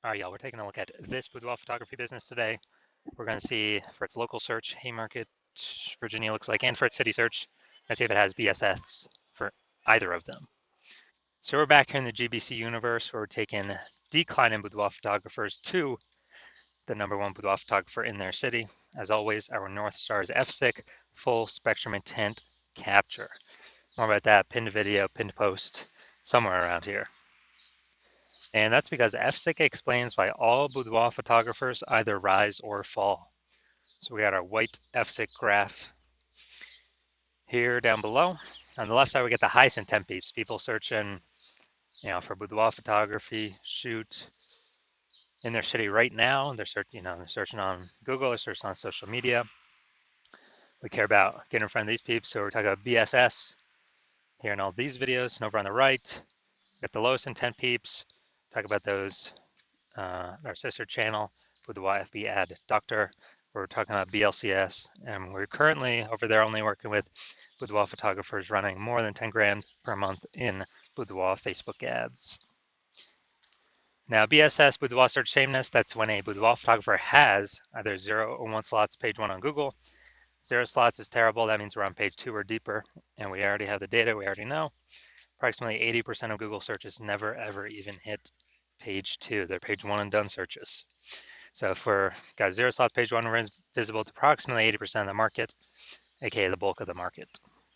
All right, y'all, we're taking a look at this boudoir photography business today. We're going to see for its local search, Haymarket, Virginia looks like, and for its city search, let's see if it has BSS for either of them. So we're back here in the GBC universe where we're taking declining boudoir photographers to the #1 boudoir photographer in their city. As always, our North Star is FSIC, full spectrum intent capture. More about that, pinned video, pinned post, somewhere around here. And that's because FSIC explains why all boudoir photographers either rise or fall. So we got our white FSIC graph here down below. On the left side, we get the highest intent peeps, people searching, for boudoir photography, shoot in their city right now. They're searching on Google, they're searching on social media. We care about getting in front of these peeps, so we're talking about BSS here in all these videos. And over on the right, we got the lowest intent peeps. Talk about those. Our sister channel with the YFB ad doctor. We're talking about BLCS, and we're currently over there only working with boudoir photographers running more than 10 grand per month in boudoir Facebook ads. Now, BSS, boudoir search sameness, that's when a boudoir photographer has either 0 or 1 slots page 1 on Google. 0 slots is terrible. That means we're on page 2 or deeper, and we already have the data. We already know. Approximately 80% of Google searches never, ever even hit page 2. They're page 1 and done searches. So if we're got 0 slots, page 1 is visible to approximately 80% of the market, aka the bulk of the market.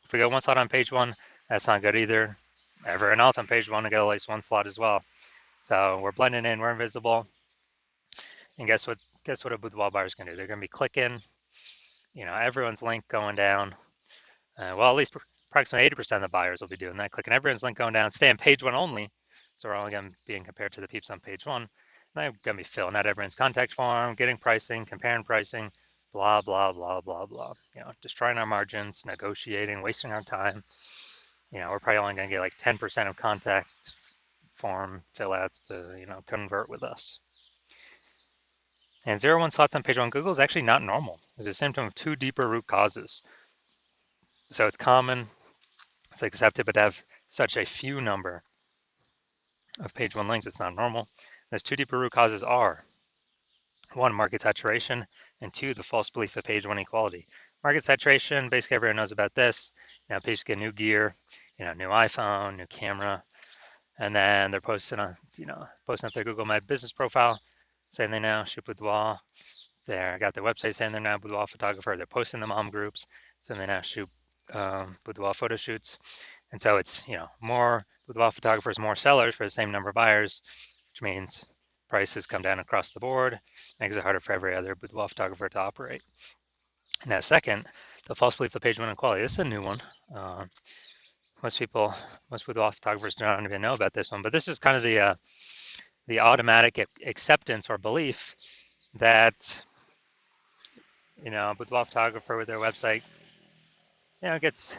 If we go 1 slot on page 1, that's not good either. Everyone else on page 1 will get at least 1 slot as well. So we're blending in, we're invisible. And guess what a boudoir buyer is going to do? They're going to be clicking, everyone's link going down. Well, at least approximately 80% of the buyers will be doing that, clicking everyone's link going down, stay on page 1 only. So we're only going to be compared to the peeps on page 1. And I'm going to be filling out everyone's contact form, getting pricing, comparing pricing, blah, blah, blah, blah, blah. Destroying our margins, negotiating, wasting our time. We're probably only going to get like 10% of contact form fill outs to, convert with us. And 0-1 slots on page 1 Google is actually not normal. It's a symptom of 2 deeper root causes. So it's common, it's accepted, but to have such a few number of page 1 links, it's not normal. Those 2 deeper root causes are 1, market saturation, and 2, the false belief of page 1 equality. Market saturation, basically everyone knows about this. People get new gear, new iPhone, new camera, and then they're posting up their Google My Business profile, saying they now shoot boudoir. They got their website saying they're now boudoir photographer. They're posting the mom groups, saying they now shoot boudoir photo shoots. And so it's, more boudoir photographers, more sellers for the same number of buyers, which means prices come down across the board, makes it harder for every other boudoir photographer to operate. Now, second, the false belief of page 1 equality. This is a new one. Most boudoir photographers don't even know about this one, but this is kind of the automatic acceptance or belief that, a boudoir photographer with their website, gets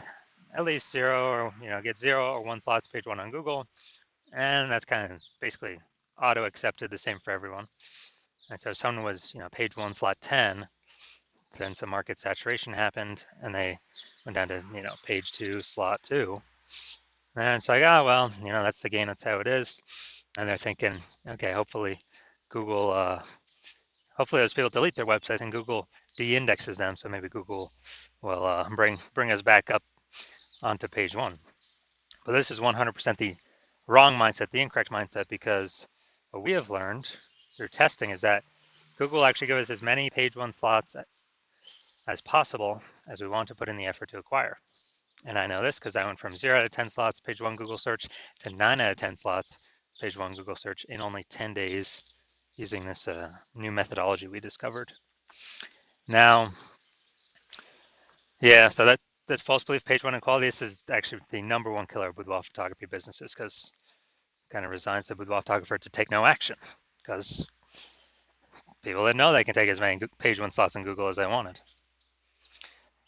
at least 0 or, gets 0 or 1 slots page 1 on Google. And that's kind of basically auto accepted, the same for everyone. And so if someone was, page 1 slot 10, then some market saturation happened and they went down to, page 2 slot 2. And it's like, oh, well, that's the game, that's how it is. And they're thinking, okay, hopefully Google, hopefully those people delete their websites and Google de-indexes them. So maybe Google will bring us back up onto page 1. But this is 100% the wrong mindset, the incorrect mindset, because what we have learned through testing is that Google actually gives us as many page 1 slots as possible as we want to put in the effort to acquire. And I know this because I went from 0 out of 10 slots page 1 Google search to 9 out of 10 slots page 1 Google search in only 10 days using this new methodology we discovered. Now, yeah, so that's false belief page 1 equality. This is actually the #1 killer of boudoir photography businesses because it kind of resigns the boudoir photographer to take no action because people didn't know they can take as many page 1 slots in Google as they wanted.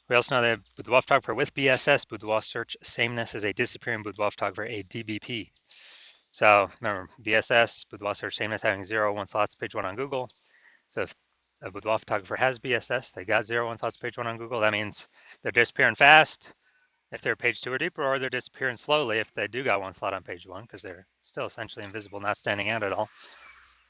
We also know that boudoir photographer with BSS, boudoir search sameness, is a disappearing boudoir photographer, a DBP. So remember, BSS, boudoir search sameness, having 0 or 1 slots page 1 on Google. So if a boudoir photographer has BSS, they got 0 or 1 slots page 1 on Google, that means they're disappearing fast if they're page 2 or deeper, or they're disappearing slowly if they do got 1 slot on page 1 because they're still essentially invisible, not standing out at all.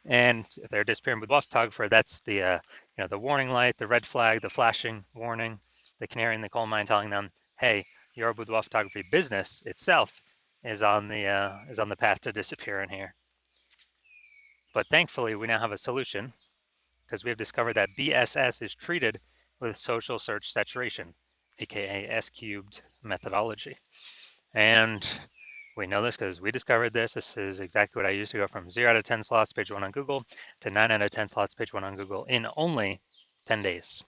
And if they're disappearing boudoir photographer, that's the the warning light, the red flag, the flashing warning, the canary in the coal mine telling them, hey, your boudoir photography business itself is on the path to disappearing here. But thankfully, we now have a solution because we have discovered that BSS is treated with social search saturation, aka S cubed methodology. And we know this because we discovered this. This is exactly what I used to go from 0 out of 10 slots, page 1 on Google, to 9 out of 10 slots, page 1 on Google in only 10 days.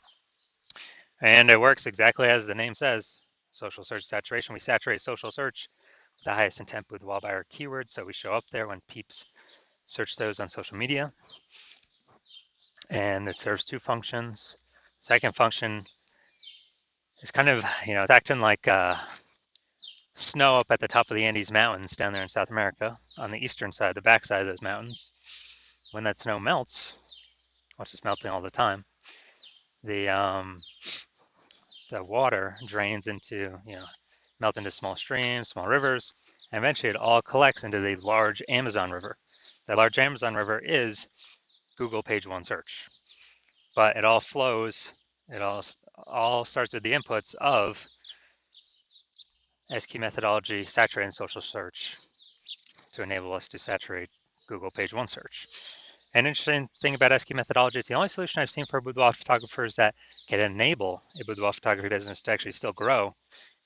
And it works exactly as the name says, social search saturation. We saturate social search with the highest intent boudoir buyer keywords, so we show up there when peeps search those on social media. And it serves two functions. Second function is kind of, it's acting like snow up at the top of the Andes Mountains down there in South America on the eastern side, the backside of those mountains. When that snow melts, which is melting all the time, the water drains into, melts into small streams, small rivers, and eventually it all collects into the large Amazon River. The large Amazon River is Google page one search, but it all flows, it all starts with the inputs of SQ methodology, saturating social search to enable us to saturate Google page one search. An interesting thing about SQ methodology, it's the only solution I've seen for boudoir photographers that can enable a boudoir photography business to actually still grow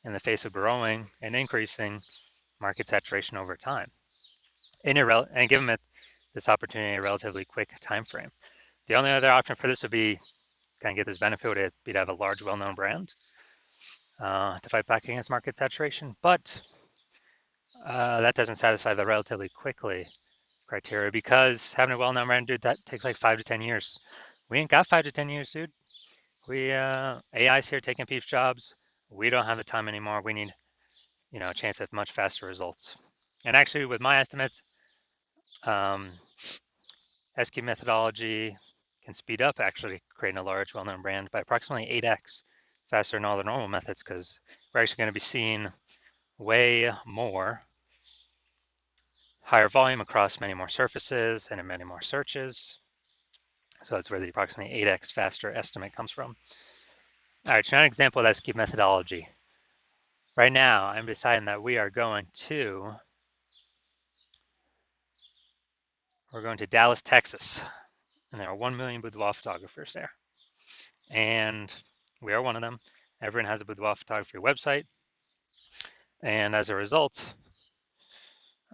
in the face of growing and increasing market saturation over time, and give them this opportunity in a relatively quick time frame. The only other option for this would be kind of get this benefit would be to have a large, well-known brand to fight back against market saturation, but that doesn't satisfy the relatively quickly criteria because having a well-known brand, dude, that takes like 5 to 10 years. We ain't got 5 to 10 years, dude. AI's here taking people's jobs. We don't have the time anymore. We need, a chance at much faster results. And actually, with my estimates, SQ methodology can speed up actually creating a large, well-known brand by approximately 8x faster than all the normal methods because we're actually going to be seeing way more higher volume across many more surfaces and in many more searches. So that's where the approximately 8x faster estimate comes from. All right, so now an example of SQ methodology. Right now, I'm deciding that we're going to Dallas, Texas, and there are 1 million boudoir photographers there. And we are one of them. Everyone has a boudoir photography website. And as a result,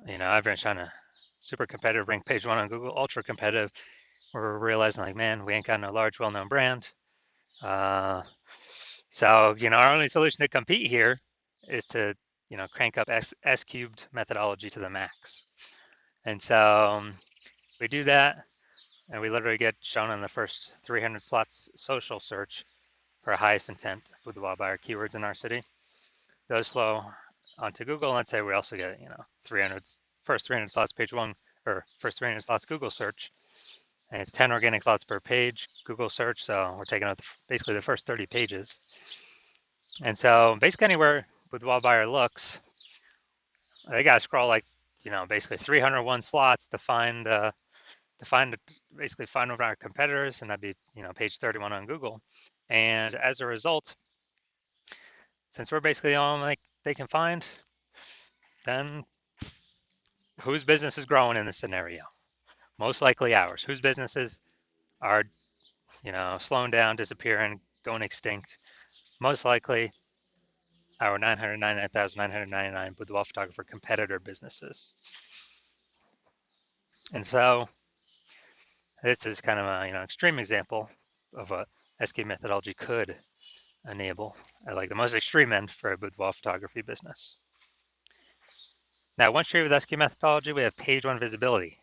everyone's trying to super competitive, rank page one on Google, ultra competitive. We're realizing like, man, we ain't got no large, well-known brand. So, our only solution to compete here is to, crank up S cubed methodology to the max. And so we do that, and we literally get shown on the first 300 slots social search for highest intent boudoir buyer keywords in our city. Those flow onto Google. Let's say we also get, first 300 slots page one, or first 300 slots Google search. And it's 10 organic slots per page Google search. So we're taking out basically the first 30 pages. And so basically anywhere boudoir buyer looks, they got to scroll like, basically 301 slots to find one of our competitors, and that'd be, page 31 on Google. And as a result, since we're basically the only they can find, then whose business is growing in this scenario? Most likely ours. Whose businesses are, slowing down, disappearing, going extinct? Most likely our 999,999 boudoir photographer competitor businesses. And so this is kind of a extreme example of what SQ methodology could enable at like the most extreme end for a boudoir photography business. Now, once treated with SQ methodology, we have page one visibility.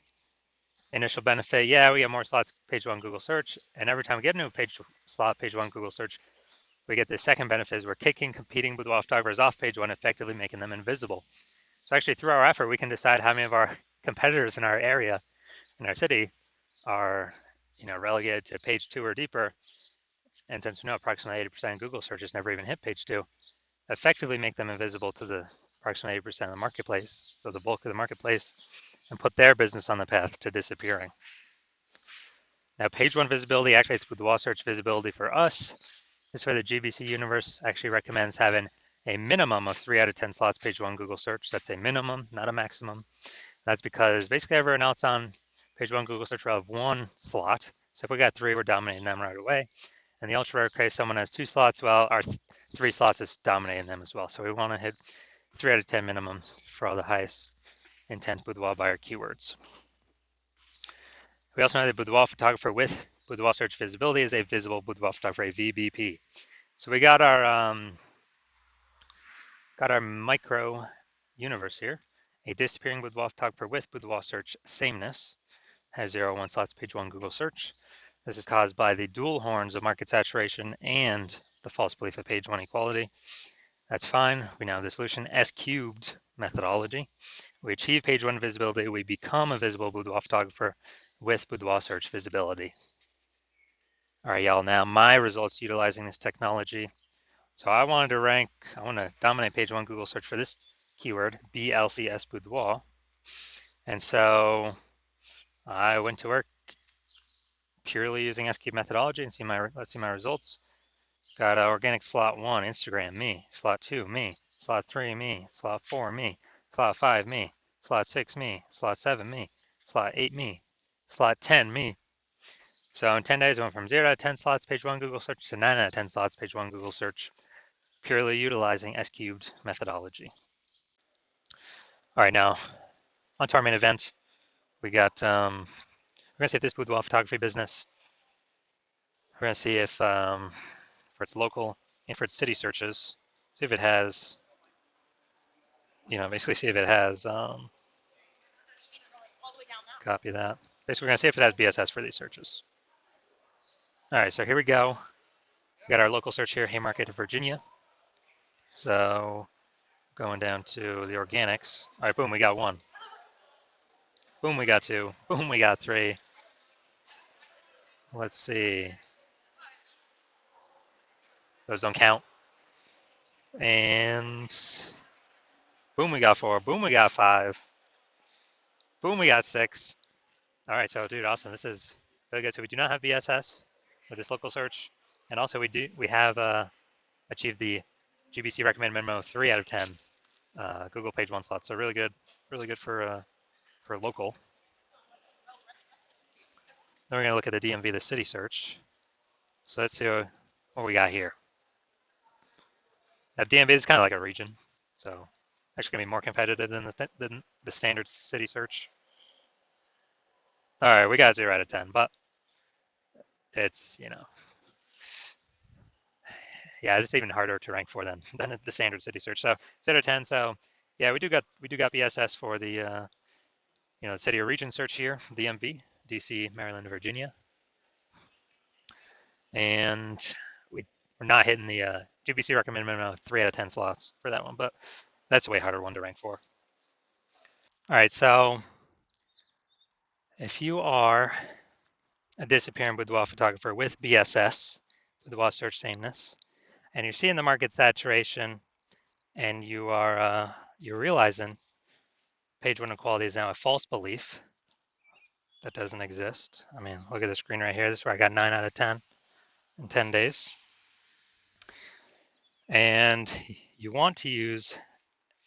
Initial benefit, yeah, we get more slots page one Google search, and every time we get a new page one Google search, we get the second benefit is we're kicking competing boudoir photographers off page one, effectively making them invisible. So actually through our effort, we can decide how many of our competitors in our area, in our city, are relegated to page two or deeper. And since we know approximately 80% of Google searches never even hit page two, effectively make them invisible to the approximately 80% of the marketplace, so the bulk of the marketplace, and put their business on the path to disappearing. Now, page one visibility activates Boudoir search visibility for us. This is where the GBC universe actually recommends having a minimum of 3 out of 10 slots page one Google search. That's a minimum, not a maximum. That's because basically everyone else on page one Google search will have 1 slot. So if we got 3, we're dominating them right away. And the ultra rare case, someone has 2 slots, well, our 3 slots is dominating them as well. So we want to hit 3 out of 10 minimum for all the highest intent boudoir buyer keywords. We also know that boudoir photographer with boudoir search visibility is a visible boudoir photographer, a VBP. So we got our micro universe here. A disappearing boudoir photographer with boudoir search sameness has 0, 1 slots page one Google search. This is caused by the dual horns of market saturation and the false belief of page one equality. That's fine. We now have the solution, S cubed methodology. We achieve page one visibility. We become a visible boudoir photographer with boudoir search visibility. All right, y'all, now my results utilizing this technology. So I want to dominate page one Google search for this keyword, BLCS boudoir. And so I went to work purely using S cubed methodology and let's see my results. Got organic slot 1, Instagram, me. Slot 2, me. Slot 3, me. Slot 4, me. Slot 5, me. Slot 6, me. Slot 7, me. Slot 8, me. Slot 10, me. So in 10 days, I went from 0 out of 10 slots page one Google search to 9 out of 10 slots page one Google search, purely utilizing S cubed methodology. All right, now on to our main event. We got, we're going to see if this boudoir photography business, we're going to see if for its local and for its city searches, see if it has, basically see if it has, copy that. Basically, we're going to see if it has BSS for these searches. All right, so here we go. We got our local search here, Haymarket, Virginia. So going down to the organics. All right, boom, we got 1. Boom, we got 2. Boom, we got 3. Let's see. Those don't count. And boom, we got 4. Boom, we got 5. Boom, we got 6. All right, so dude, awesome. This is really good. So we do not have BSS with this local search, and also we have achieved the GBC recommended minimum of 3 out of 10 Google page one slots. So really good for local. Then we're gonna look at the DMV, the city search. So let's see what we got here. Now DMV is kind of like a region, so actually gonna be more competitive than the standard city search. All right, we got 0 out of 10, but it's yeah, it's even harder to rank for than the standard city search. So 0 out of 10. So yeah, we do got BSS for the city or region search here, DMV, DC, Maryland, Virginia, and we're not hitting the GBC recommended minimum of 3 out of 10 slots for that one, but that's a way harder one to rank for. All right, so if you are a disappearing boudoir photographer with BSS, boudoir search sameness, and you're seeing the market saturation, and you're realizing page one equality is now a false belief that doesn't exist. I mean, look at the screen right here. This is where I got 9 out of 10 in 10 days. And you want to use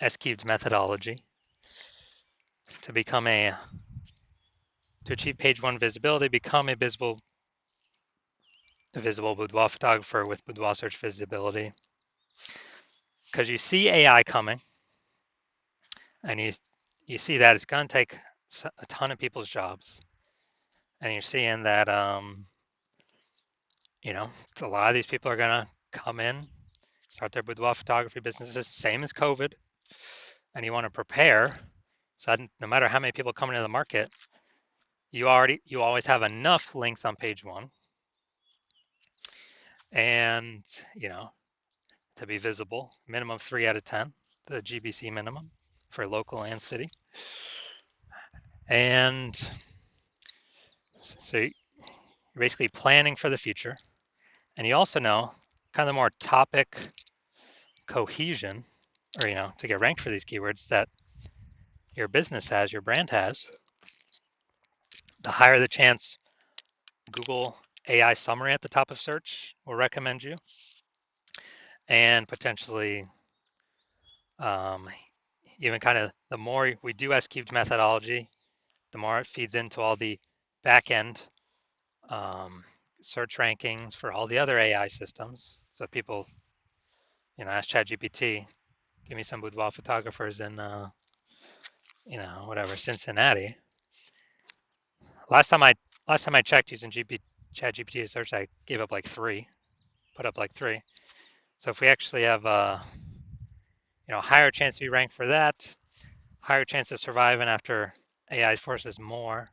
S cubed methodology to achieve page one visibility, become a visible boudoir photographer with boudoir search visibility. Because you see AI coming, and you see that it's going to take a ton of people's jobs, and you're seeing that a lot of these people are going to come in, start their boudoir photography businesses, same as COVID, and you want to prepare so that no matter how many people come into the market, you always have enough links on page one, and to be visible, minimum 3 out of 10, the GBC minimum for local and city. And so you're basically planning for the future. And you also know kind of more topic cohesion, or to get ranked for these keywords that your business has, your brand has, the higher the chance Google AI summary at the top of search will recommend you, and potentially um, even kind of the more we do S-cubed methodology, the more it feeds into all the back-end um, search rankings for all the other AI systems. So people, ask ChatGPT, give me some boudoir photographers in, whatever, Cincinnati. Last time I checked using ChatGPT to search, I gave up like three, put up like three. So if we actually have higher chance to be ranked for that, higher chance of surviving after AI forces more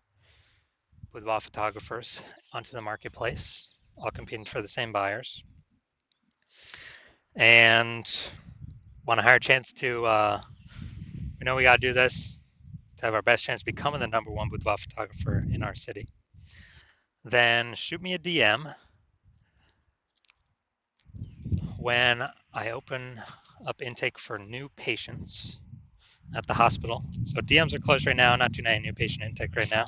boudoir photographers onto the marketplace, all competing for the same buyers, and want a higher chance to, we know we got to do this to have our best chance of becoming the #1 boudoir photographer in our city, then shoot me a DM when I open up intake for new patients at the hospital. So DMs are closed right now, not doing any new patient intake right now.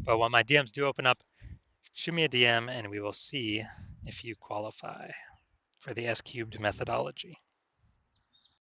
But when my DMs do open up, shoot me a DM and we will see if you qualify for the S-cubed methodology.